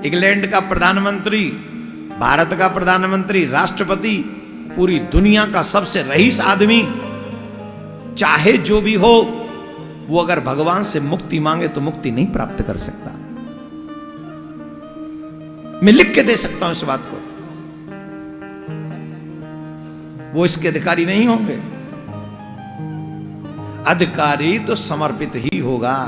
England का प्रधानमंत्री, भारत का प्रधानमंत्री, राष्ट्रपति, पूरी दुनिया का सबसे रईस आदमी, चाहे जो भी हो, वो अगर भगवान से मुक्ति मांगे तो मुक्ति नहीं प्राप्त कर सकता। मैं लिख के दे सकता हूं इस बात को। वो इसके अधिकारी नहीं होंगे। अधिकारी तो समर्पित ही होगा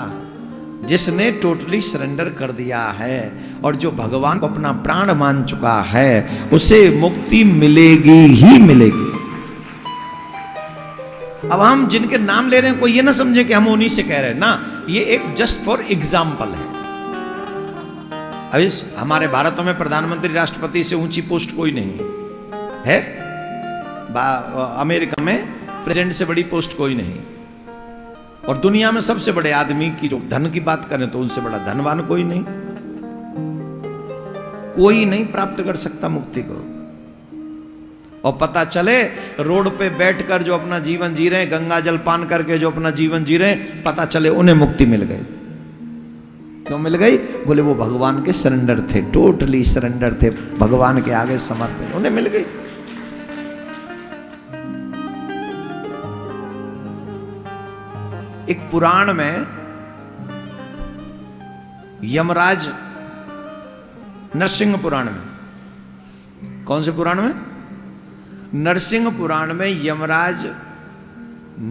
जिसने टोटली सरेंडर कर दिया है, और जो भगवान को अपना प्राण मान चुका है उसे मुक्ति मिलेगी ही मिलेगी। अब हम जिनके नाम ले रहे हैं कोई ये ना समझे कि हम उन्हीं से कह रहे हैं ना, ये एक जस्ट फॉर एग्जाम्पल है। अभी हमारे भारत में प्रधानमंत्री, राष्ट्रपति से ऊंची पोस्ट कोई नहीं है। अमेरिका में प्रेसिडेंट से बड़ी पोस्ट कोई नहीं, और दुनिया में सबसे बड़े आदमी की जो धन की बात करें तो उनसे बड़ा धनवान कोई नहीं। कोई नहीं प्राप्त कर सकता मुक्ति को। और पता चले रोड पे बैठकर जो अपना जीवन जी रहे हैं, गंगा जल पान करके जो अपना जीवन जी रहे हैं, पता चले उन्हें मुक्ति मिल गई। क्यों मिल गई? बोले वो भगवान के सरेंडर थे, टोटली सरेंडर थे, भगवान के आगे समर्पित, उन्हें मिल गई। एक पुराण में यमराज, नरसिंह पुराण में, कौन से पुराण में? नरसिंह पुराण में यमराज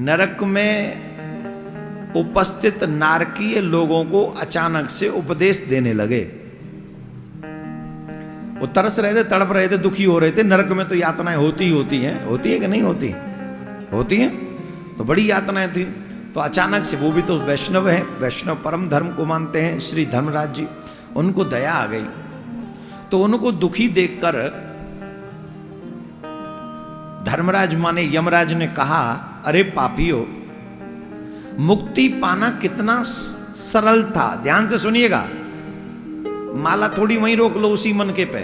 नरक में उपस्थित नारकीय लोगों को अचानक से उपदेश देने लगे। वो तरस रहे थे, तड़प रहे थे, दुखी हो रहे थे। नरक में तो यातनाएं होती ही होती हैं, होती है कि नहीं होती? होती हैं। तो बड़ी यातनाएं थी। तो अचानक से, वो भी तो वैष्णव हैं, वैष्णव परम धर्म को मानते हैं, श्री धर्मराज जी, उनको दया आ गई। तो उनको दुखी देखकर धर्मराज माने यमराज ने कहा, अरे पापियों, मुक्ति पाना कितना सरल था। ध्यान से सुनिएगा, माला थोड़ी वहीं रोक लो उसी मन के पे।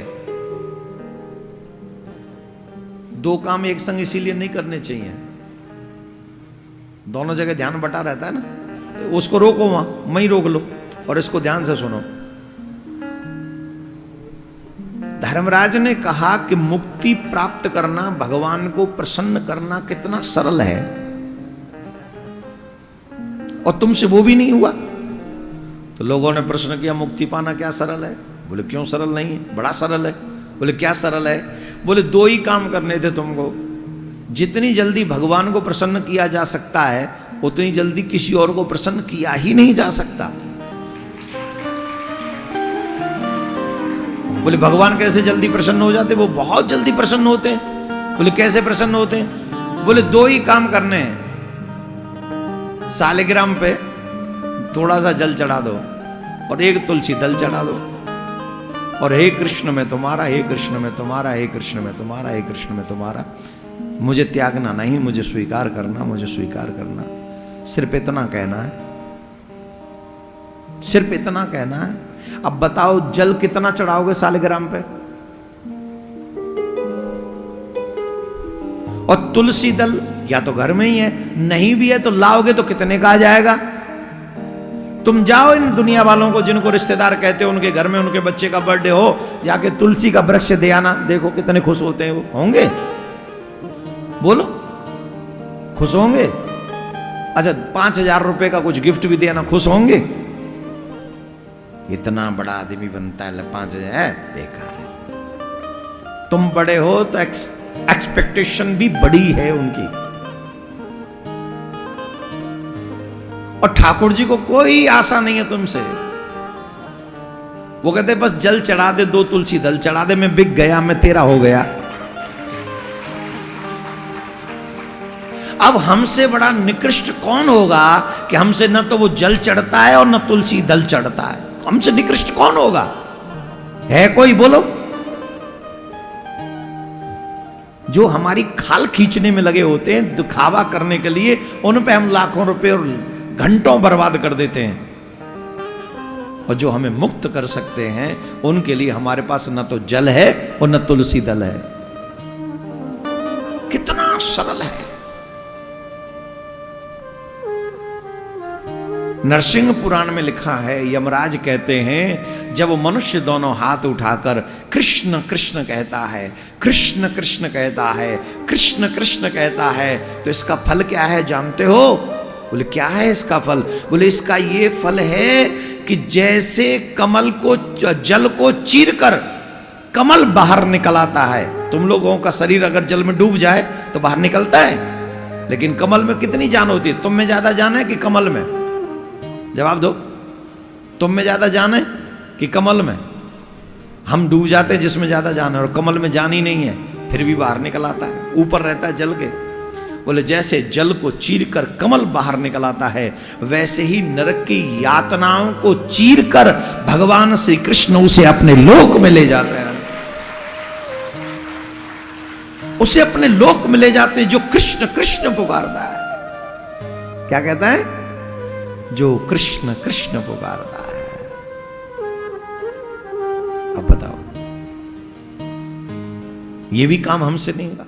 दो काम एक संग इसीलिए नहीं करने चाहिए, दोनों जगह ध्यान बटा रहता है ना। उसको रोको वहीं रोक लो, और इसको ध्यान से सुनो। धर्मराज ने कहा कि मुक्ति प्राप्त करना, भगवान को प्रसन्न करना कितना सरल है, और तुमसे वो भी नहीं हुआ। तो लोगों ने प्रश्न किया, मुक्ति पाना क्या सरल है? बोले क्यों सरल नहीं है, बड़ा सरल है। बोले क्या सरल है? बोले दो ही काम करने थे तुमको। जितनी जल्दी भगवान को प्रसन्न किया जा सकता है, उतनी जल्दी किसी और को प्रसन्न किया ही नहीं जा सकता। बोले भगवान कैसे जल्दी प्रसन्न हो जाते? वो बहुत जल्दी प्रसन्न होते हैं। बोले कैसे प्रसन्न होते हैं? बोले दो ही काम करने हैं। सालिग्राम पे थोड़ा सा जल चढ़ा दो, और एक तुलसी दल चढ़ा दो, और हे कृष्ण में तुम्हारा, हे कृष्ण में तुम्हारा, हे कृष्ण में तुम्हारा, हे कृष्ण में तुम्हारा, मुझे त्यागना नहीं, मुझे स्वीकार करना, मुझे स्वीकार करना। सिर्फ इतना कहना है, सिर्फ इतना कहना है। अब बताओ जल कितना चढ़ाओगे सालिग्राम पे? और तुलसी दल या तो घर में ही है, नहीं भी है तो लाओगे तो कितने का आ जाएगा? तुम जाओ इन दुनिया वालों को जिनको रिश्तेदार कहते हो, उनके घर में उनके बच्चे का बर्थडे हो, जाके तुलसी का वृक्ष दे आना, देखो कितने खुश होते हैं। वो होंगे? बोलो, खुश होंगे? अच्छा 5,000 रुपए का कुछ गिफ्ट भी देना, खुश होंगे? इतना बड़ा आदमी बनता है, 5,000 है, बेकार है। तुम बड़े हो तो एक्सपेक्टेशन भी बड़ी है उनकी। और ठाकुर जी को कोई आशा नहीं है तुमसे। वो कहते बस जल चढ़ा दे, 2 तुलसी दल चढ़ा दे, मैं बिक गया, मैं तेरा हो गया। अब हमसे बड़ा निकृष्ट कौन होगा कि हमसे न तो वो जल चढ़ता है और न तुलसी दल चढ़ता है? हमसे निकृष्ट कौन होगा? है कोई? बोलो। जो हमारी खाल खींचने में लगे होते हैं, दिखावा करने के लिए, उन पे हम लाखों रुपए और घंटों बर्बाद कर देते हैं। और जो हमें मुक्त कर सकते हैं, उनके लिए हमारे पास न तो जल है और न तुलसी दल है। कितना सरल है। नरसिंह पुराण में लिखा है, यमराज कहते हैं जब मनुष्य दोनों हाथ उठाकर कृष्ण कृष्ण कहता है, कृष्ण कृष्ण कहता है, कृष्ण कृष्ण कहता है, तो इसका फल क्या है जानते हो? बोले क्या है इसका फल? बोले इसका ये फल है कि जैसे कमल को, जल को चीर कर कमल बाहर निकल आता है। तुम लोगों का शरीर अगर जल में डूब जाए तो बाहर निकलता है, लेकिन कमल में कितनी जान होती है? तुम में ज्यादा जान है कि कमल में? जवाब दो, तुम में ज्यादा जान है कि कमल में? हम डूब जाते हैं जिसमें ज्यादा जान है, और कमल में जान ही नहीं है, फिर भी बाहर निकल आता है, ऊपर रहता है जल के। बोले जैसे जल को चीर कर कमल बाहर निकल आता है, वैसे ही नरक की यातनाओं को चीर कर भगवान श्री कृष्ण उसे अपने लोक में ले जाते हैं, उसे अपने लोक में ले जाते हैं। जो कृष्ण कृष्ण पुकारता है, क्या कहता है? जो कृष्ण कृष्ण पुकारता है। अब बताओ, ये भी काम हमसे नहीं होगा।